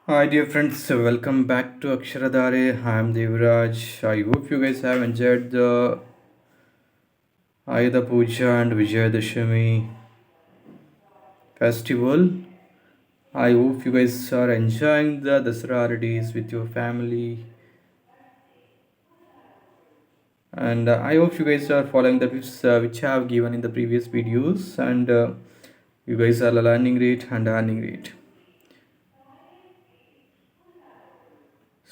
Hi dear friends, welcome back to Aksharadhare. I am Devraj. I hope you guys have enjoyed the Ayudha Puja and Vijayadashami festival. I hope you guys are enjoying the Dasara holidays with your family, and I hope you guys are following the tips which I have given in the previous videos, and you guys are learning great and earning great.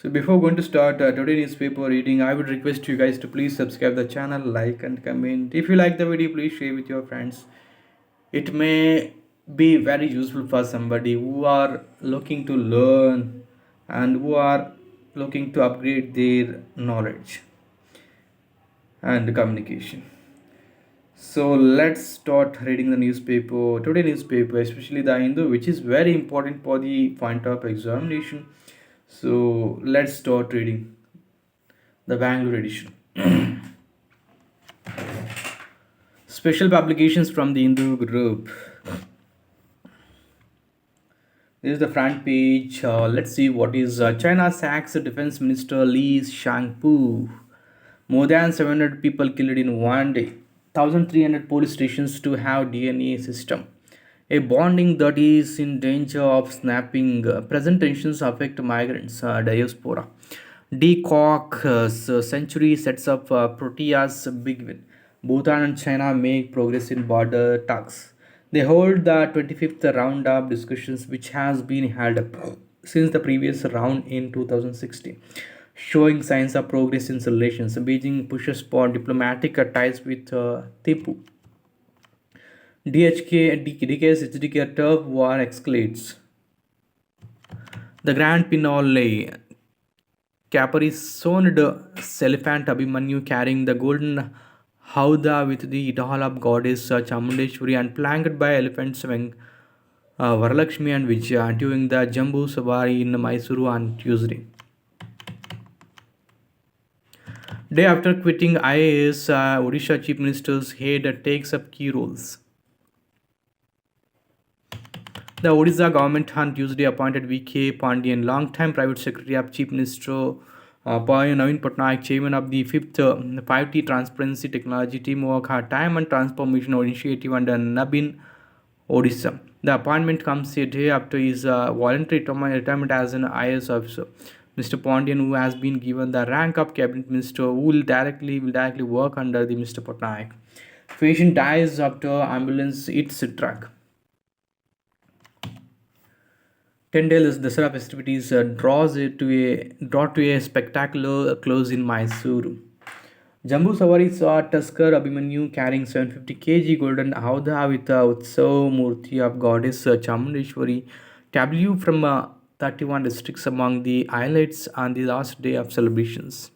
So before going to start today's newspaper reading, I would request you guys to please subscribe the channel, like and comment. If you like the video, please share with your friends. It may be very useful for somebody who are looking to learn and who are looking to upgrade their knowledge and communication. So let's start reading the newspaper. Today newspaper, especially the Hindu, which is very important for the point of examination. So let's start reading the Bangalore edition. Special publications from the Hindu group. This is the front page. Let's see what is China sacks Defense Minister Li Shangpu. More than 700 people killed in one day. 1,300 police stations to have DNA system. A bonding that is in danger of snapping. Present tensions affect migrants, diaspora. Decock century sets up Proteas big win. Bhutan and China make progress in border talks. They hold the 25th round of discussions, which has been held up since the previous round in 2016, showing signs of progress in relations. Beijing pushes for diplomatic ties with Tipu. DK's HDK turf war escalates. The grand finale. Caparisoned elephant Abhimanyu carrying the golden howdah with the idol of goddess Chamundeshwari and flanked by elephants Varalakshmi and Vijaya during the Jambu Savari in Mysuru on Tuesday. Day after quitting IAS, Odisha Chief Minister's head takes up key roles. The Odisha government on Tuesday appointed V.K. Pandian, long-time private secretary of Chief Minister Naveen Patnaik, chairman of the fifth 5T Transparency Technology Teamwork Time and Transformation Initiative under Nabin Odisha. The appointment comes a day after his voluntary retirement as an IAS officer. Mr. Pandian, who has been given the rank of cabinet minister, will directly work under the Mr. Patnaik. Patient dies after ambulance hits a truck. 10 days Dasara festivities draw to a spectacular close in Mysuru. Jambu Savari saw Tusker Abhimanyu carrying 750 kg golden Hauda with a Utsav Murti of goddess Chamundeshwari W from 31 districts among the highlights on the last day of celebrations.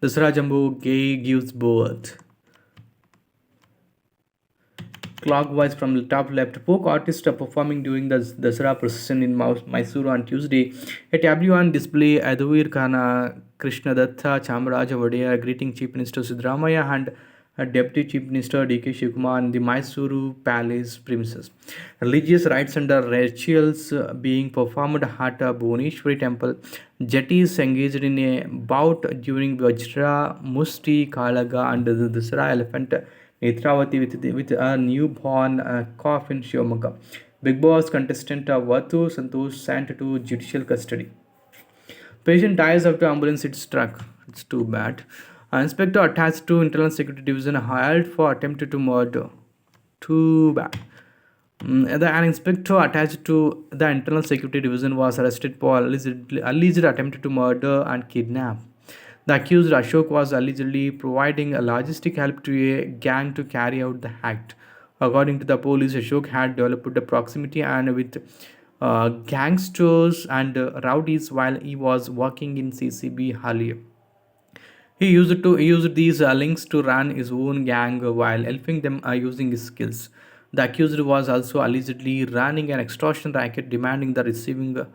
Dasara Jambu Gay gives birth. Clockwise from the top left, folk artists are performing during the Dasara procession in Mysuru on Tuesday. A tableau on display, Aduvir Khana, Krishnadatta, Chamaraja Vadea greeting Chief Minister Sidramaya and Deputy Chief Minister D.K. Shivkumar in the Mysuru Palace premises. Religious rites and rituals being performed at Bhuvaneshwari Temple. Jetties engaged in a bout during Vajra, Musti, Kalaga and the Dasara elephant Netravati with a newborn calf in Shivamoga. Big Boss contestant Vatu Santosh sent to judicial custody. Patient dies after ambulance hits truck. It's too bad. Inspector attached to Internal Security Division hired for attempted to murder. Too bad. An inspector attached to the Internal Security Division was arrested for alleged attempted to murder and kidnap. The accused Ashok was allegedly providing a logistic help to a gang to carry out the act. According to the police, Ashok had developed a proximity and with gangsters and rowdies while he was working in CCB earlier. He used these links to run his own gang while helping them using his skills. The accused was also allegedly running an extortion racket demanding the receiving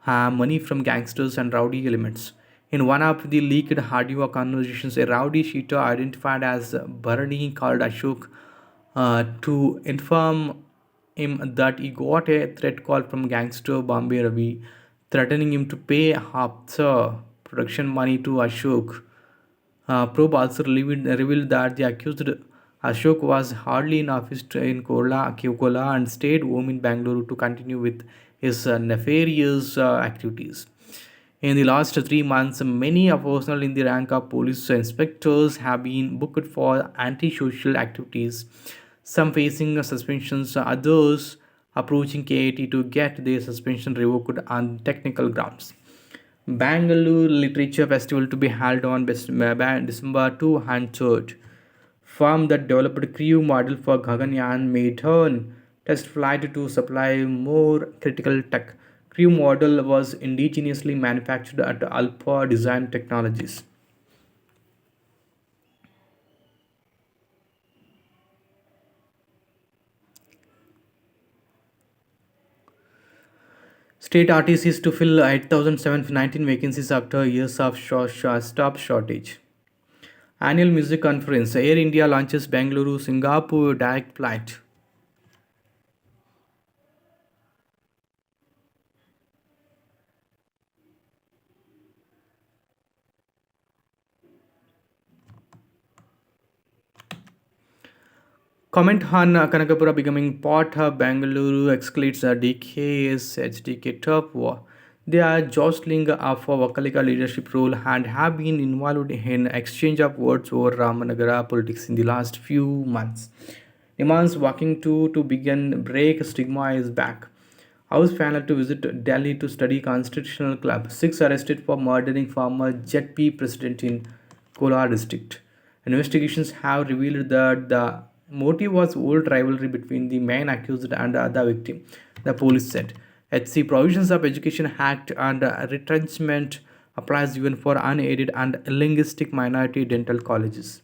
money from gangsters and rowdy elements. In one of the leaked audio conversations, a rowdy shooter identified as Bharani called Ashok to inform him that he got a threat call from gangster Bombay Ravi, threatening him to pay half the production money to Ashok. Probe also revealed that the accused Ashok was hardly in office in Kola and stayed home in Bangalore to continue with his nefarious activities. In the last 3 months, many of personnel in the rank of police inspectors have been booked for antisocial activities, some facing suspensions, others approaching KIT to get their suspension revoked on technical grounds. Bangalore Literature Festival to be held on December 2 and 3rd. Firm that developed crew model for Gaganyaan may turn test flight to supply more critical tech. Crew model was indigenously manufactured at Alpha Design Technologies. State RTCs to fill 8,719 vacancies after years of staff shortage. Annual Music Conference. Air India launches Bangalore Singapore direct flight. Comment on Kanakapura becoming part of Bangalore exclates DK's HDK top war. They are jostling for Vakalika leadership role and have been involved in exchange of words over Ramanagara politics in the last few months. Demands walking to begin break stigma is back. House panel to visit Delhi to study constitutional club. Six arrested for murdering former JP president in Kolar district. Investigations have revealed that the motive was old rivalry between the main accused and the victim, the police said. HC provisions of Education Act and retrenchment applies even for unaided and linguistic minority dental colleges.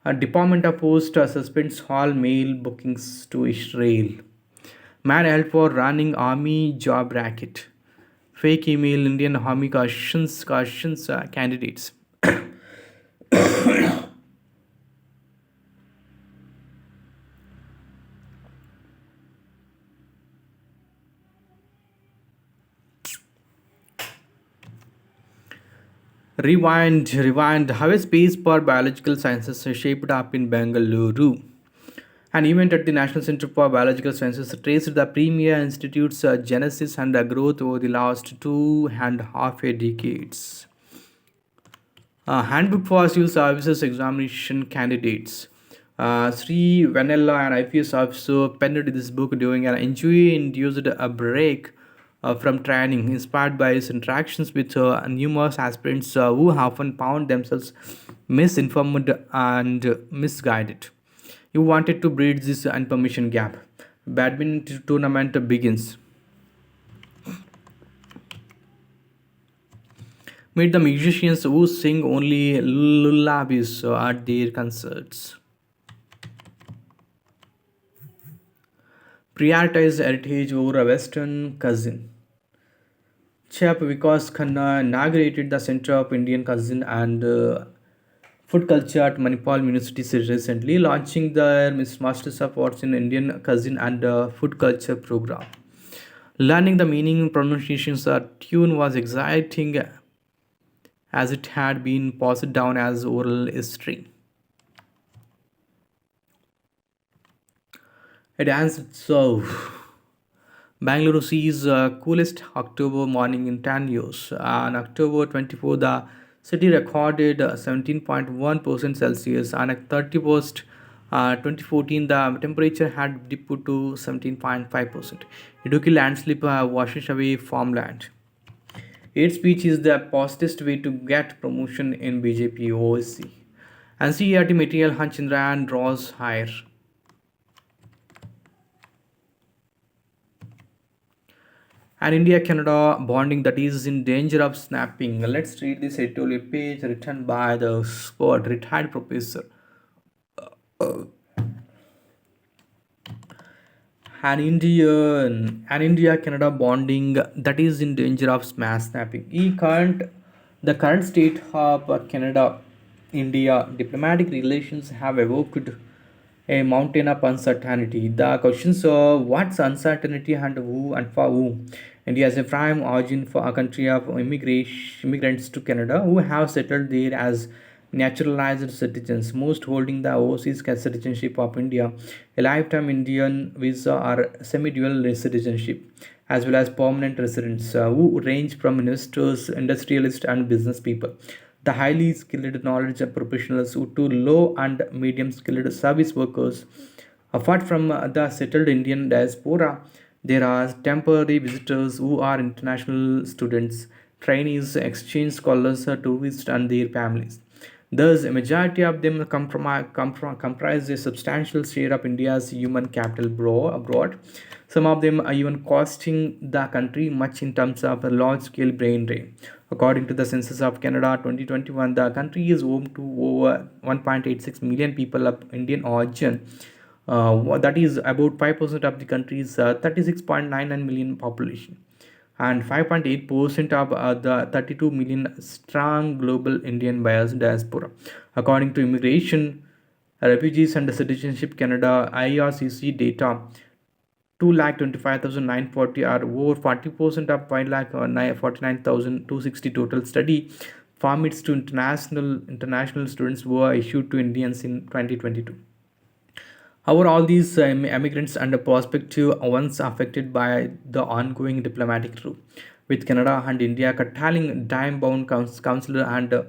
A Department of Post suspends all mail bookings to Israel. Man held for running army job racket. Fake email Indian army cautions candidates. Rewind. How a space for biological sciences shaped up in Bangalore. An event at the National Center for Biological Sciences traced the premier institute's genesis and growth over the last 2.5 decades. Handbook for Civil Services Examination Candidates. Sri Vanilla, an IPS officer, penned this book during an injury-induced a break from training, inspired by his interactions with numerous aspirants who often found themselves misinformed and misguided. He wanted to bridge this information gap. Badminton tournament begins. Meet the musicians who sing only lullabies at their concerts. Prioritize heritage over a Western cousin. Chef Vikas Khanna inaugurated the Center of Indian Cuisine and Food Culture at Manipal University recently, launching their Masters of Arts in Indian Cuisine and Food Culture program. Learning the meaning and pronunciations of tune was exciting as it had been passed down as oral history. It answered so. Bangalore sees coolest October morning in 10 years. On October 24, the city recorded 17.1% Celsius. On 31st, 2014, the temperature had dipped to 17.5%. Idukki landslip washes away farmland. Hate speech is the fastest way to get promotion in BJP OSC. NCERT material Hunch Chandrayaan draws higher. And India Canada bonding that is in danger of snapping. Let's read this editorial page written by the sport retired professor. An India Canada bonding that is in danger of smash snapping. The current state of Canada India diplomatic relations have evoked a mountain of uncertainty. The questions are what's uncertainty and who and for whom. India is a prime origin for a country of immigrants to Canada who have settled there as naturalized citizens, most holding the overseas citizenship of India, a lifetime Indian visa or semi-dual citizenship, as well as permanent residents who range from investors, industrialists, and business people. The highly skilled knowledge professionals to low and medium skilled service workers. Apart from the settled Indian diaspora, there are temporary visitors who are international students, trainees, exchange scholars, tourists, and their families. Thus, a majority of them comprise a substantial share of India's human capital abroad. Some of them are even costing the country much in terms of a large-scale brain drain. According to the census of Canada 2021, the country is home to over 1.86 million people of Indian origin. That is about 5% of the country's 36.99 million population and 5.8% of the 32 million strong global Indian bias diaspora. According to Immigration, Refugees and Citizenship Canada IRCC data, 2,25,940 are over 40% of 5,49,260 total study permits to international students were issued to Indians in 2022. However, all these immigrants and prospective ones affected by the ongoing diplomatic row, with Canada and India curtailing time-bound consular and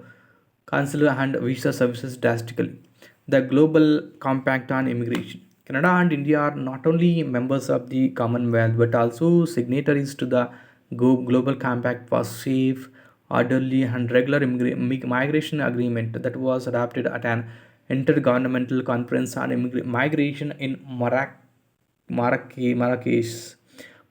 visa services drastically. The Global Compact on Immigration. Canada and India are not only members of the Commonwealth but also signatories to the Global Compact for Safe, Orderly, and Regular Migration Agreement that was adopted at an Intergovernmental Conference on Migration in Marrakesh,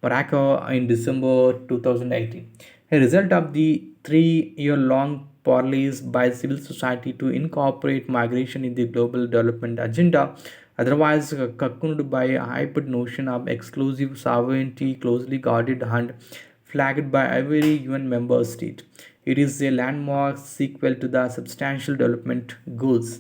Morocco in December 2018. A result of the 3 year long parleys by civil society to incorporate migration in the global development agenda, otherwise cocooned by a hyped notion of exclusive sovereignty closely guarded and flagged by every UN member state. It is a landmark sequel to the Substantial Development Goals.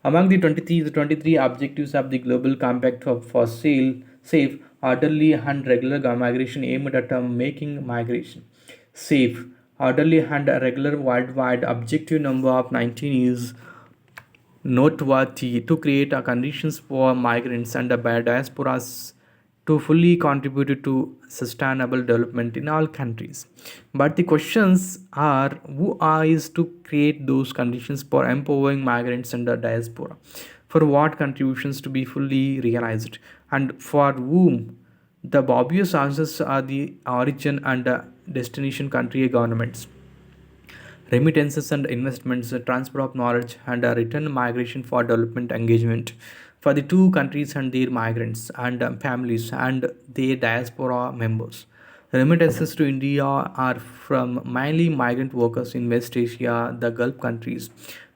Among the 23 objectives of the Global Compact for safe, orderly, and regular migration aimed at making migration safe, orderly, and regular worldwide, objective number of 19 is noteworthy to create a conditions for migrants and the diasporas to fully contribute to sustainable development in all countries. But the questions are who is to create those conditions for empowering migrants and the diaspora? For what contributions to be fully realized? And for whom? The obvious answers are the origin and destination country governments, remittances and investments, transfer of knowledge, and return migration for development engagement for the two countries and their migrants and families and their diaspora members. Remittances to India are from mainly migrant workers in West Asia, the Gulf countries,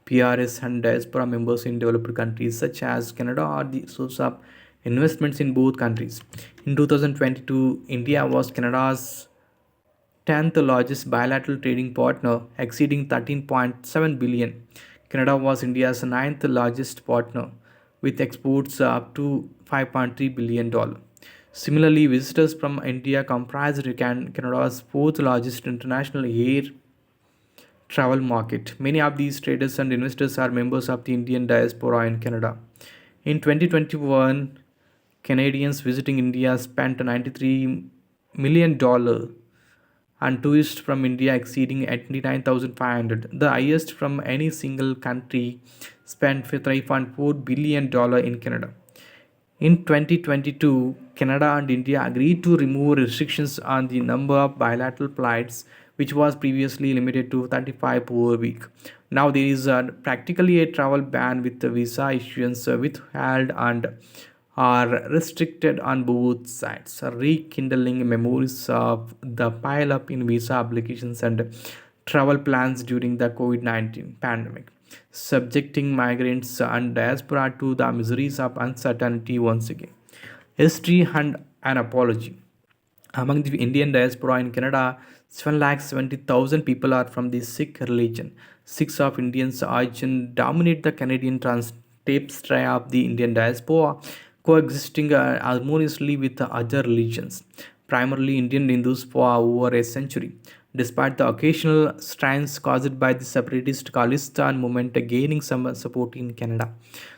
PRS, and diaspora members in developed countries such as Canada are the source of investments in both countries. In 2022, India was Canada's 10th largest bilateral trading partner, exceeding 13.7 billion. Canada was India's ninth largest partner, with exports up to $5.3 billion. Similarly, visitors from India comprised Canada's fourth largest international air travel market. Many of these traders and investors are members of the Indian diaspora in Canada. In 2021, Canadians visiting India spent $93 million and tourists from India exceeding 89,500, the highest from any single country, spent $3.4 billion in Canada. In 2022, Canada and India agreed to remove restrictions on the number of bilateral flights, which was previously limited to 35 per week. Now there is practically a travel ban with the visa issuance withheld and are restricted on both sides, rekindling memories of the pile up in visa applications and travel plans during the COVID 19 pandemic, subjecting migrants and diaspora to the miseries of uncertainty once again. History and an apology. Among the Indian diaspora in Canada, 770,000 people are from the Sikh religion. Sikhs of Indian origin dominate the Canadian tapestry of the Indian diaspora, coexisting harmoniously with the other religions, primarily Indian Hindus, for over a century. Despite the occasional strains caused by the separatist Khalistan movement gaining some support in Canada,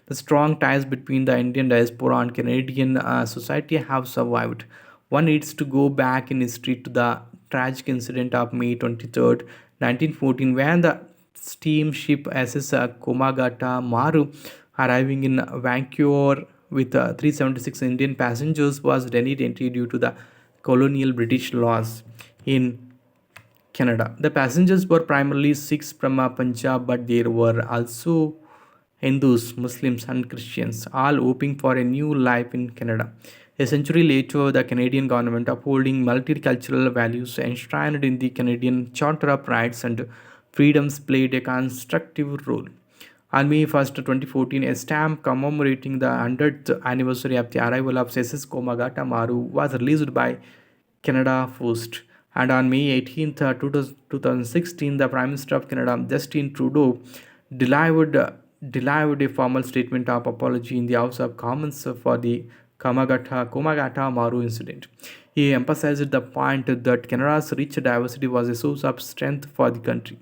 the strong ties between the Indian diaspora and Canadian society have survived. One needs to go back in history to the tragic incident of May 23rd, 1914, when the steamship SS Komagata Maru, arriving in Vancouver with 376 Indian passengers, was denied entry due to the colonial British laws in Canada. The passengers were primarily Sikhs from Punjab, but there were also Hindus, Muslims, and Christians, all hoping for a new life in Canada. A century later, the Canadian government, upholding multicultural values enshrined in the Canadian Charter of Rights and Freedoms, played a constructive role. On May 1st, 2014, a stamp commemorating the 100th anniversary of the arrival of SS Komagata Maru was released by Canada Post. And on May 18th, 2016, the Prime Minister of Canada, Justin Trudeau, delivered a formal statement of apology in the House of Commons for the Komagata Maru incident. He emphasized the point that Canada's rich diversity was a source of strength for the country.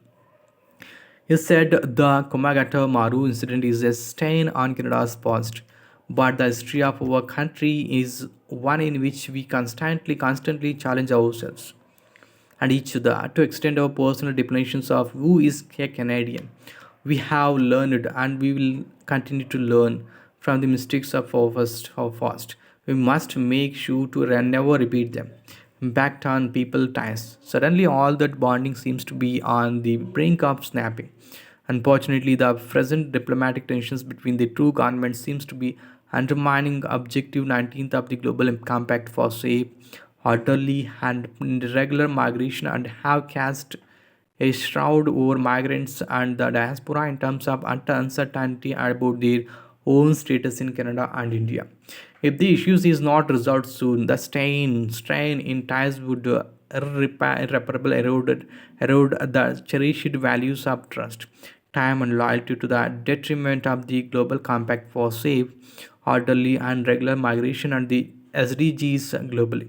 He said the Komagata Maru incident is a stain on Canada's past, but the history of our country is one in which we constantly challenge ourselves and each other to extend our personal definitions of who is a Canadian. We have learned and we will continue to learn from the mistakes of our past. We must make sure to never repeat them. Impact on people ties. Suddenly, all that bonding seems to be on the brink of snapping. Unfortunately, the present diplomatic tensions between the two governments seems to be undermining Objective 19th of the Global Compact for safe, orderly, and regular migration and have cast a shroud over migrants and the diaspora in terms of uncertainty about their own status in Canada and India. If the issues is not resolved soon, the strain in ties would irreparably erode the cherished values of trust, time, and loyalty to the detriment of the global compact for safe, orderly, and regular migration and the SDGs globally.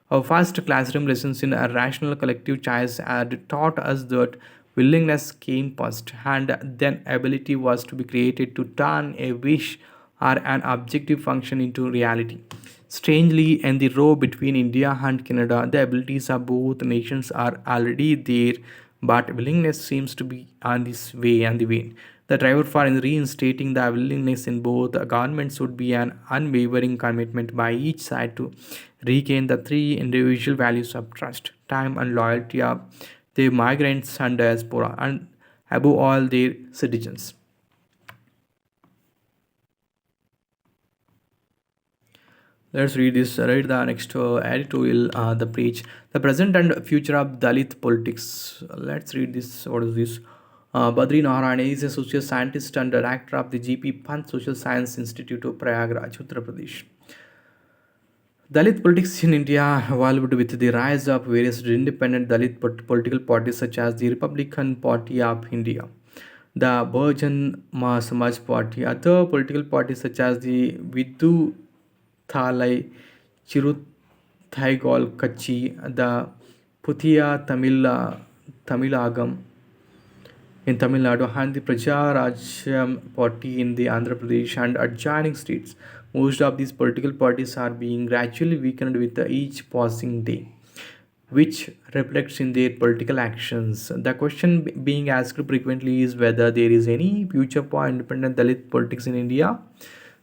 Our first classroom lessons in a rational collective choice had taught us that willingness came first, and then ability was to be created to turn a wish or an objective function into reality. Strangely, in the row between India and Canada, the abilities of both nations are already there, but willingness seems to be on the way. The driver for reinstating the willingness in both governments would be an unwavering commitment by each side to regain the three individual values of trust, time, and loyalty of the migrants and diaspora, and above all, their citizens. Let's read the next editorial, the page, the present and future of Dalit politics. Let's read this. What is this? Badri Narayane is a social scientist and director of the GP Pant Social Science Institute of Prayagraj, Uttar Pradesh. Dalit politics in India evolved with the rise of various independent Dalit political parties such as the Republican Party of India, the Bahujan Samaj Party, other political parties such as the Vidhu Thalai, Chiruthaigal Kachi, the Puthiya Tamilagam in Tamil Nadu and the Praja Rajyam Party in the Andhra Pradesh and adjoining states. Most of these political parties are being gradually weakened with each passing day, which reflects in their political actions. The question being asked frequently is whether there is any future for independent Dalit politics in India.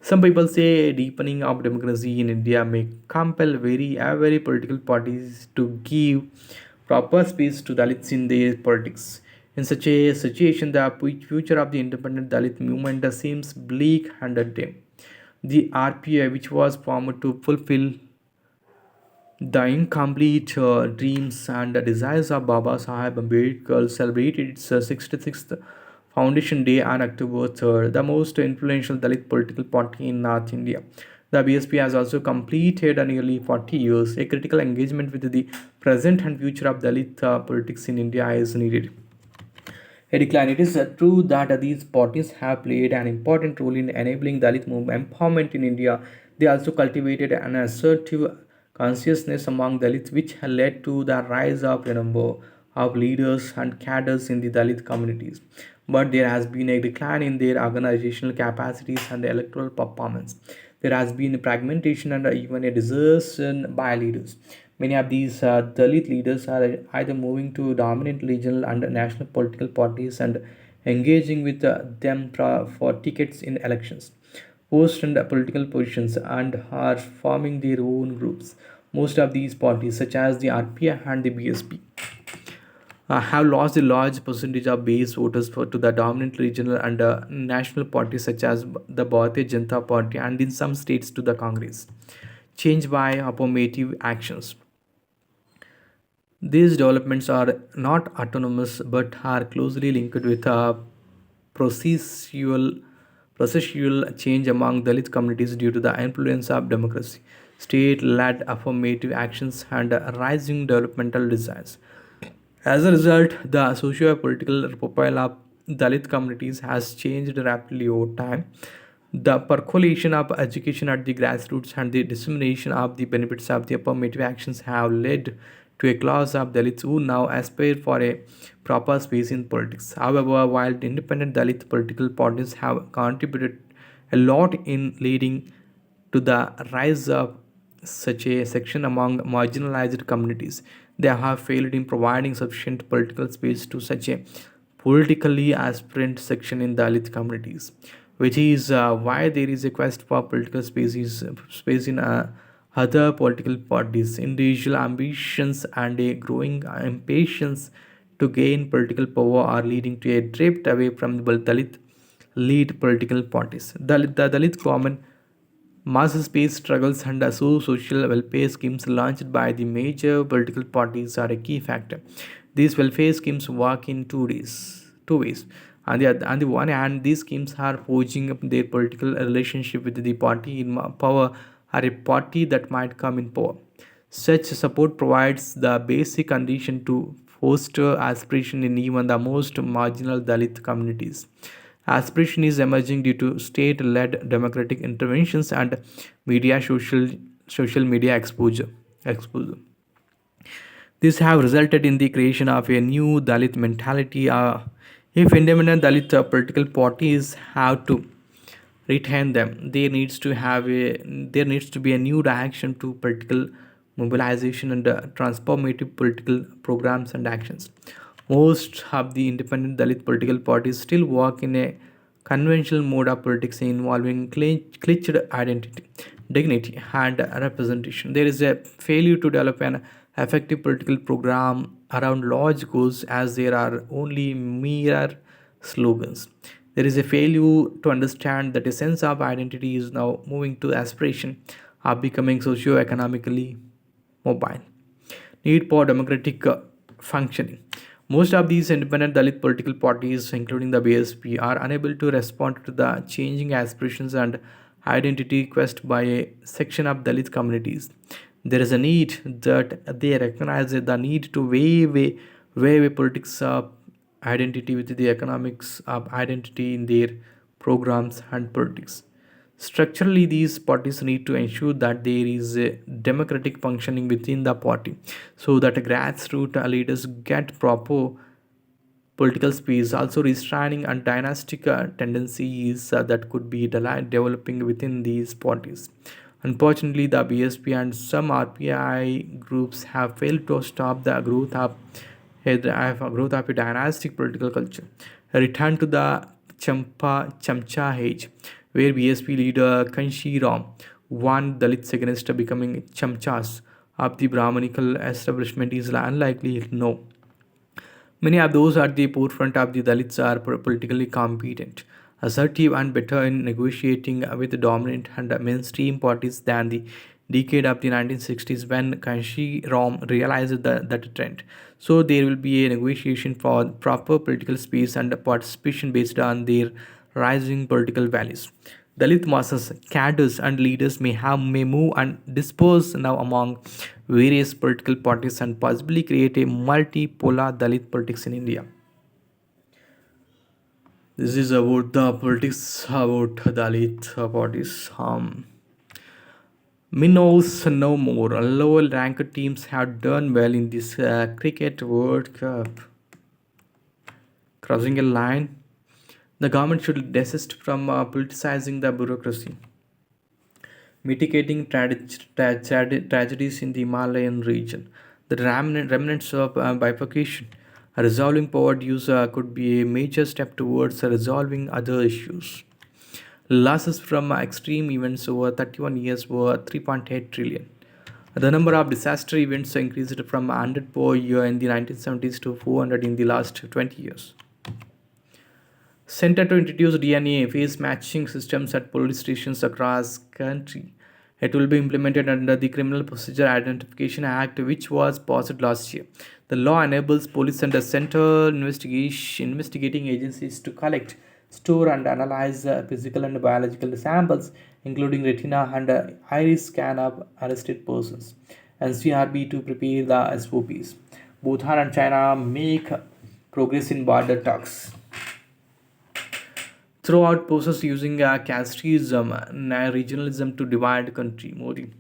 Some people say a deepening of democracy in India may compel every political parties to give proper space to Dalits in their politics. In such a situation, the future of the independent Dalit movement seems bleak and dim. The RPI, which was formed to fulfill the incomplete dreams and desires of Baba Sahib Ambedkar, celebrated its 66th Foundation Day on October 3rd, the most influential Dalit political party in North India. The BSP has also completed nearly 40 years. A critical engagement with the present and future of Dalit politics in India is needed. a decline. It is true that these parties have played an important role in enabling Dalit movement empowerment in India. They also cultivated an assertive consciousness among Dalits, which had led to the rise of a number of leaders and cadres in the Dalit communities. But there has been a decline in their organizational capacities and electoral performance. There has been a fragmentation and even a desertion by leaders. Many of these Dalit leaders are either moving to dominant regional and national political parties and engaging with them for tickets in elections, post and political positions, and are forming their own groups. Most of these parties, such as the RPI and the BSP, have lost a large percentage of base voters to the dominant regional and national parties such as the Bharatiya Janata Party and in some states to the Congress. Change by affirmative actions. These developments are not autonomous but are closely linked with a processual, processual change among Dalit communities due to the influence of democracy, state led affirmative actions, and rising developmental desires. As a result, the socio-political profile of Dalit communities has changed rapidly over time. The percolation of education at the grassroots and the dissemination of the benefits of the affirmative actions have led to a class of Dalits who now aspire for a proper space in politics. However, while the independent Dalit political parties have contributed a lot in leading to the rise of such a section among marginalized communities. They have failed in providing sufficient political space to such a politically aspirant section in Dalit communities, which is why there is a quest for political space in other political parties. Individual ambitions and a growing impatience to gain political power are leading to a drift away from the Dalit lead political parties. The Dalit common mass space struggles and social welfare schemes launched by the major political parties are a key factor. These welfare schemes work in two ways. On the one hand, these schemes are forging up their political relationship with the party in power or a party that might come in power. Such support provides the basic condition to foster aspiration in even the most marginal Dalit communities. Aspiration is emerging due to state-led democratic interventions and media social media exposure. These have resulted in the creation of a new Dalit mentality. If independent Dalit political parties have to retain them, there needs to be a new direction to political mobilization and transformative political programs and actions. Most of the independent Dalit political parties still work in a conventional mode of politics involving glitched identity, dignity, and representation. There is a failure to develop an effective political program around large goals as there are only mere slogans. There is a failure to understand that a sense of identity is now moving to aspiration of becoming socio-economically mobile. Need for democratic functioning. Most of these independent Dalit political parties, including the BSP, are unable to respond to the changing aspirations and identity quest by a section of Dalit communities. There is a need that they recognize the need to weigh politics of identity with the economics of identity in their programs and politics. Structurally, these parties need to ensure that there is a democratic functioning within the party so that grassroots leaders get proper political space, also restraining and dynastic tendencies that could be developing within these parties. Unfortunately, the BSP and some RPI groups have failed to stop the growth of a dynastic political culture. A return to the Chamcha age, where BSP leader Kanshi Ram warned Dalits against becoming Chamchas of the Brahmanical establishment is unlikely, no. Many of those at the forefront of the Dalits are politically competent, assertive, and better in negotiating with the dominant and mainstream parties than the decade of the 1960s when Kanshi Ram realized that trend. So there will be a negotiation for proper political space and participation based on their rising political values. Dalit masses, cadres, and leaders may move and disperse now among various political parties and possibly create a multipolar Dalit politics in India. This is about the politics about Dalit parties. Me knows no more. Lower ranked teams have done well in this Cricket World Cup. Crossing a line, the government should desist from politicizing the bureaucracy, mitigating tragedies in the Himalayan region. The remnants of bifurcation, resolving power use could be a major step towards resolving other issues. Losses from extreme events over 31 years were 3.8 trillion. The number of disaster events increased from 100 per year in the 1970s to 400 in the last 20 years. Center to introduce DNA face matching systems at police stations across country. It will be implemented under the Criminal Procedure Identification Act, which was passed last year. The law enables police and the central investigating agencies to collect, store, and analyze physical and biological samples, including retina and iris scan of arrested persons. NCRB to prepare the SOPs. Bhutan and China make progress in border talks throughout process using casteism and regionalism to divide country. Modi.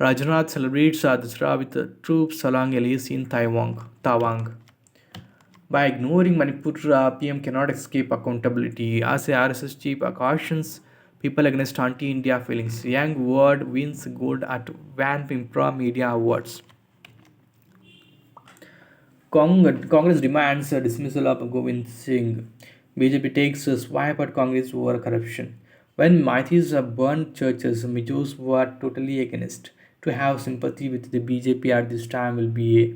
Rajanath celebrates Dasara with troops along LAC in Tawang. By ignoring Manipur, PM cannot escape accountability. As a RSS chief cautions people against anti-India feelings. Young Ward wins gold at Van Pimpra Media Awards. Congress demands a dismissal of Govind Singh. BJP takes a swipe at Congress over corruption. When Maithis burned churches, Mijos were totally against. To have sympathy with the BJP at this time will be a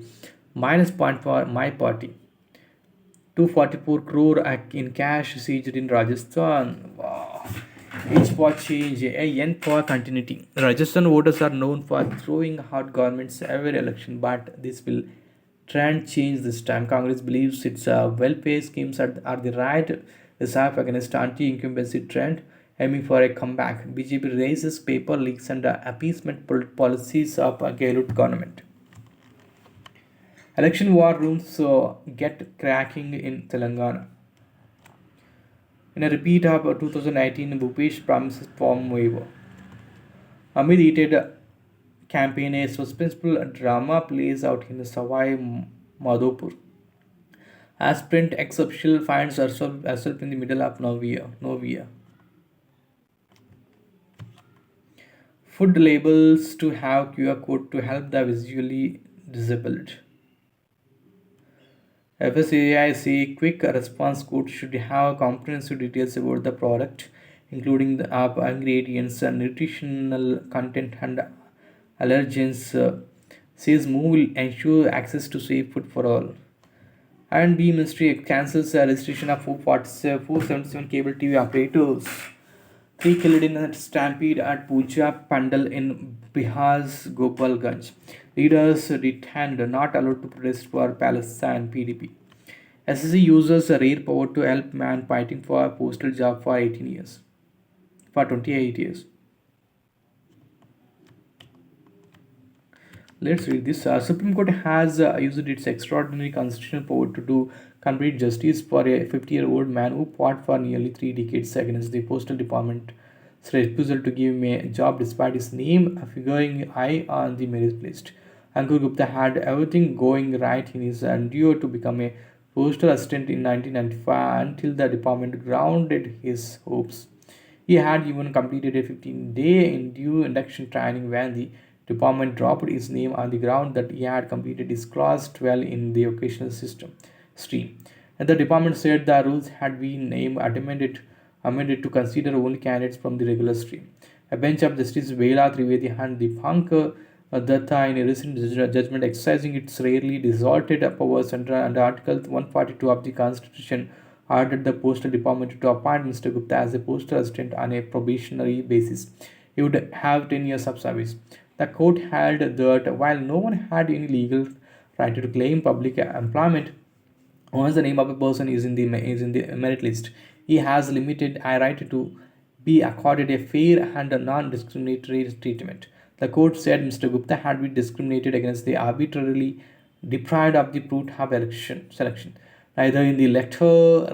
minus point for my party. 244 crore in cash seized in Rajasthan. Wow. H for change, a N for continuity. Rajasthan voters are known for throwing hard governments every election, but this will trend change this time. Congress believes its welfare schemes are the right reserve against anti-incumbency trend, aiming for a comeback. BJP raises paper leaks and appeasement policies of Gehlot government. Election war rooms get cracking in Telangana. In a repeat of 2019, Bhupesh promises form waiver. Amid heated campaign, a suspenseful drama plays out in Savai Madhopur. Aspirant ex-official finds herself in the middle of nowhere. Food labels to have QR code to help the visually disabled. FSAI say quick response code should have comprehensive details about the product, including the ingredients and nutritional content and allergens. Says move will ensure access to safe food for all. And B Ministry cancels registration of 477 cable TV operators. Three killed in a stampede at Puja Pandal in Bihar's Gopalganj. Leaders detained, not allowed to protest for Palestine PDP. SSC uses a rare power to help man fighting for a postal job for 18 years. For 28 years. Let's read this. Supreme Court has used its extraordinary constitutional power to do complete justice for a 50-year-old man who fought for nearly 3 decades against the Postal Department's refusal to give him a job despite his name figuring high on the merit list. Ankur Gupta had everything going right in his endeavor to become a postal assistant in 1995 until the department grounded his hopes. He had even completed a 15-day induction training when the department dropped his name on the ground that he had completed his class 12 in the vocational system stream. And the department said the rules had been amended to consider only candidates from the regular stream. A bench of Justice Vela Trivedi and Dipankar Datta in a recent judgment exercising its rarely resorted powers under Article 142 of the Constitution ordered the Postal Department to appoint Mr. Gupta as a postal assistant on a probationary basis. He would have 10 years of service. The court held that while no one had any legal right to claim public employment, once the name of a person is in the merit list, he has limited a right to be accorded a fair and non-discriminatory treatment. The court said Mr. Gupta had been discriminated against the arbitrarily deprived of the fruit of election selection. Neither in the letter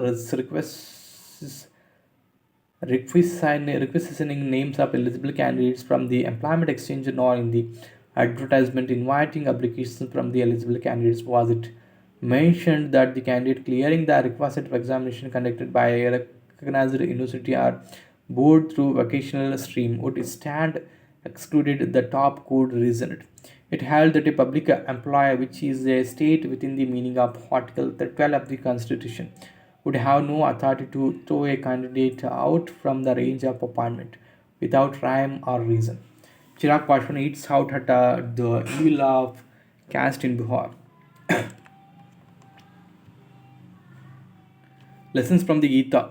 requisitioning names of eligible candidates from the employment exchange nor in the advertisement inviting applications from the eligible candidates was it mentioned that the candidate clearing the requisite examination conducted by a recognized university or board through vocational stream would stand excluded. The top code reasoned. It held that a public employer, which is a state within the meaning of Article 12 of the Constitution, would have no authority to throw a candidate out from the range of appointment without rhyme or reason. Chirag Paswan eats out at the evil of caste in Bihar. Lessons from the Gita.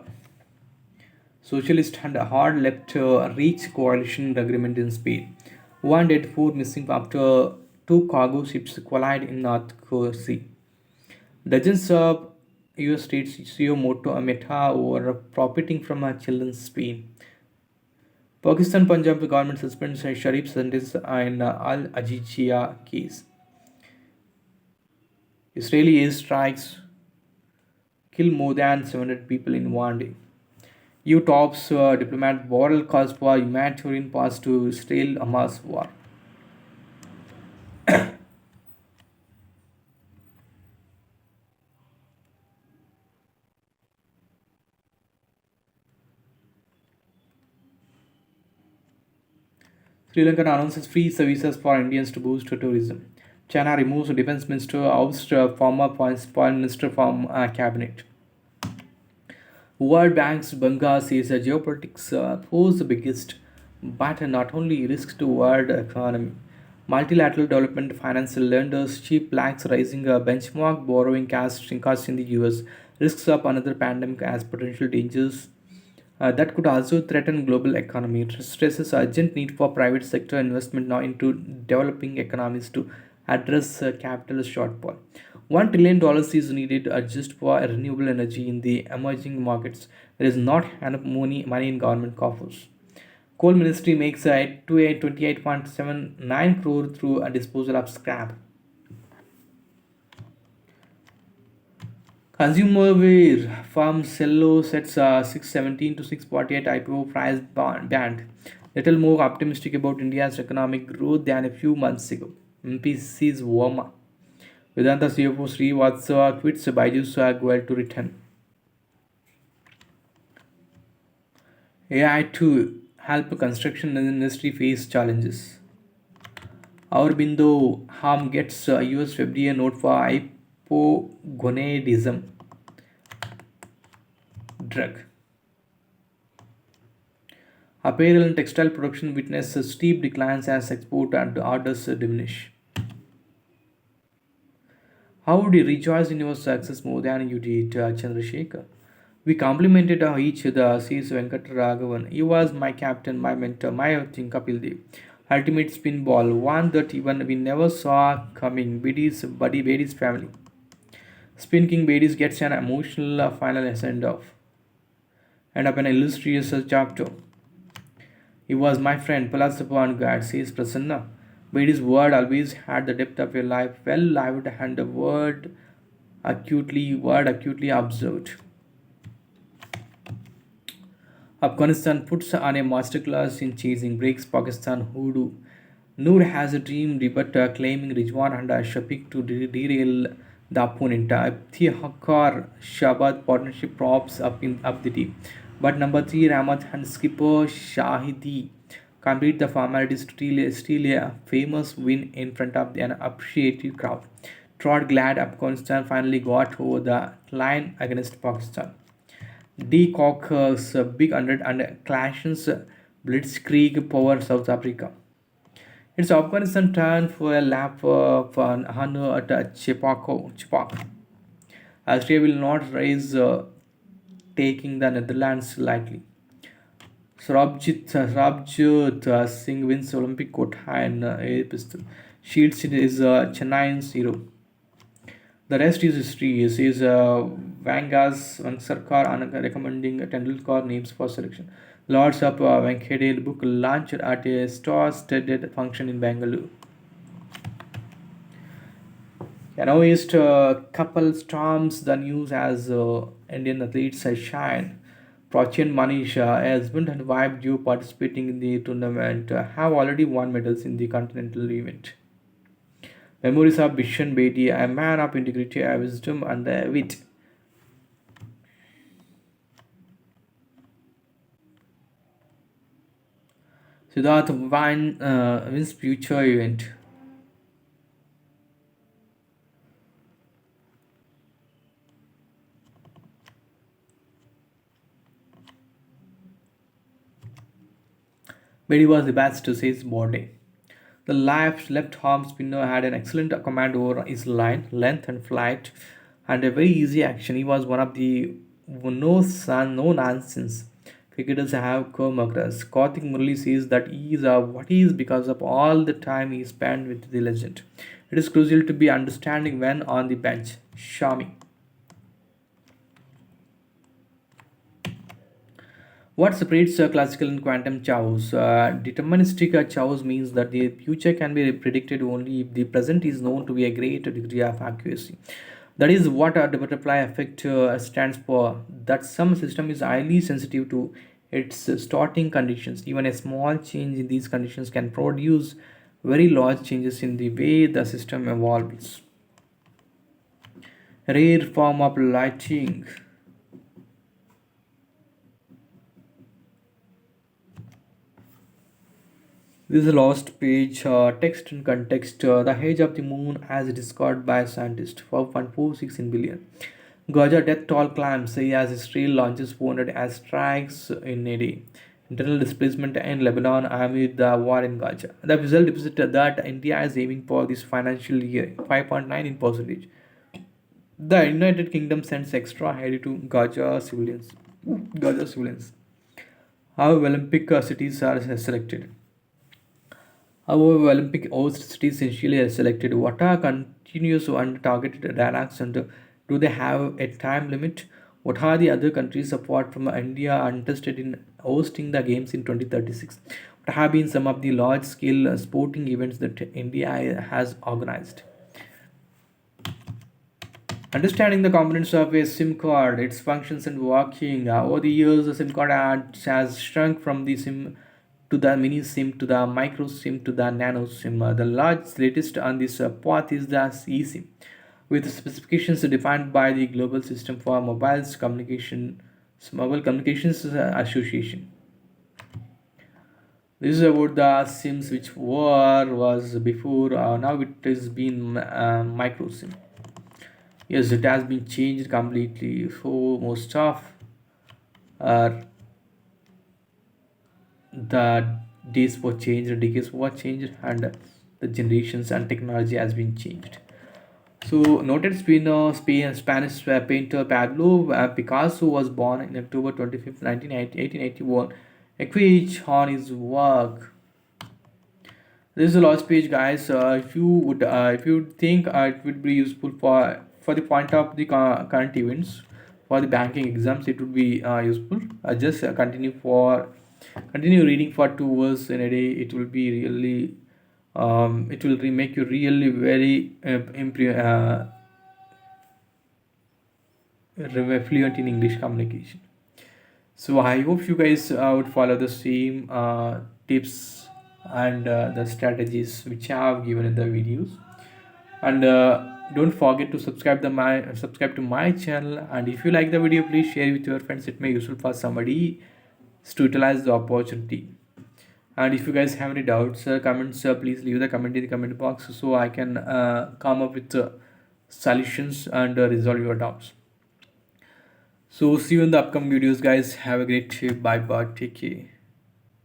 Socialist and hard left reach coalition agreement in Spain. One dead, four missing after two cargo ships collide in North Sea. Dozens of US states CEO Moto Meta were profiting from a children's Spain. Pakistan Punjab government suspends Sharif sentence in Al Ajijia case. Israeli airstrikes kill more than 700 people in one day. EU tops diplomat Borrell calls for humanitarian pause to Israel Hamas war. Sri Lanka announces free services for Indians to boost tourism. China removes defense minister, ousts former foreign minister from cabinet. World Bank's Banga says geopolitics pose the biggest, but not only risks to world economy. Multilateral development financial lenders, cheap blacks raising a benchmark borrowing costs in the US, risks of another pandemic as potential dangers that could also threaten global economy. It stresses urgent need for private sector investment now into developing economies to address capital shortfall. $1 trillion is needed just for renewable energy in the emerging markets. There is not enough money in government coffers. Coal Ministry makes a 28.79 crore through a disposal of scrap. Consumer wear firm Cello sets 617 to 648 IPO price band. Little more optimistic about India's economic growth than a few months ago. MPC's Warma. Vedanta CFO Srivatsa quits Byju's Goel to return. AI to help construction industry face challenges. Aurobindo Harm gets US FDA note for hypogonadism drug. Apparel and textile production witness steep declines as export and orders diminish. How would you rejoice in your success more than you did, Chandrasekhar? We complimented each other, says Venkat Raghavan. He was my captain, my mentor, my thing, Kapil Dev. Ultimate spin ball, one that even we never saw coming. Bedi's buddy, Bedi's family. Spin King Bedi's gets an emotional final send off. End up an illustrious chapter. He was my friend, Palasapa and God, says Prasanna. Bedi's word always had the depth of a life, well lived and the word acutely observed. Afghanistan puts on a masterclass in chasing breaks Pakistan hoodoo. Noor has a dream but claiming Rizwan and Shafiq to derail the opponent. Iftikhar Shabad partnership props up the team. But number 3 Ramat and skipper Shahidi complete the formalities to steal a famous win in front of an appreciative crowd. Trot glad Afghanistan finally got over the line against Pakistan. D. Cock's big 100 and clashes blitzkrieg power South Africa. It's Afghanistan turn for a lap of honor at Chepak. Austria will not raise taking the Netherlands lightly. Sarabjit Singh wins Olympic quota in air pistol. Shields is Chennai's hero. The rest is history, says Vangas Sarkar recommending Tendulkar names for selection. Lords of Venkadel book launched at a star-studded function in Bangalore. Canoeist couple storms the news as Indian athletes shine. Prachin Manisha, a husband and wife duo participating in the tournament, have already won medals in the continental event. Memories of Bishan Bedi, a man of integrity, wisdom, and wit. Siddharth wins future event. Bedi was the best to say his body. The left arm spinner had an excellent command over his line, length, and flight, and a very easy action. He was one of the no nonsense cricketers I have come across. Karthik Murali says that he is what he is because of all the time he spent with the legend. It is crucial to be understanding when on the bench. Shami. What separates classical and quantum chaos? Deterministic chaos means that the future can be predicted only if the present is known to be a great degree of accuracy. That is what the butterfly effect stands for. That some system is highly sensitive to its starting conditions. Even a small change in these conditions can produce very large changes in the way the system evolves. Rare form of lighting. This is the last page, text and context. The age of the moon as discovered by scientists, 4.46 in billion. Gaza death toll climbs as Israel launches 400 airstrikes in a day. Internal displacement in Lebanon amid the war in Gaza. The result is that India is aiming for this financial year, 5.9 in percentage. The United Kingdom sends extra aid to Gaza civilians. Gaza civilians. How Olympic cities are selected. However, Olympic host cities essentially are selected. What are continuous and targeted dialogues and do they have a time limit? What are the other countries apart from India are interested in hosting the games in 2036? What have been some of the large scale sporting events that India has organized? Understanding the components of a SIM card, its functions and working. Over the years, the SIM card has shrunk from the SIM to the mini SIM to the micro SIM to the nano SIM. The large latest on this path is the eSIM, with specifications defined by the Global System for Mobile Communications Association. This is about the SIMs which was before. Now it has been micro SIM. Yes, it has been changed completely. So most of uh, the days were changed, the decades were changed, and the generations and technology has been changed. So noted Spanish painter Pablo Picasso was born in October 25th, 1881. A quiz on his work. This is the last page, guys. If you think it would be useful for the point of the current events for the banking exams, it would be useful. Just continue reading for 2 hours in a day. It will be really it will make you really very fluent in English communication. So I hope you guys would follow the same tips and the strategies which I have given in the videos. And don't forget to subscribe to my channel. And if you like the video, please share with your friends. It may be useful for somebody to utilize the opportunity. And if you guys have any doubts, comments, please leave the comment in the comment box so I can come up with solutions and resolve your doubts. So see you in the upcoming videos, guys. Have a great day. Bye bye. Take care.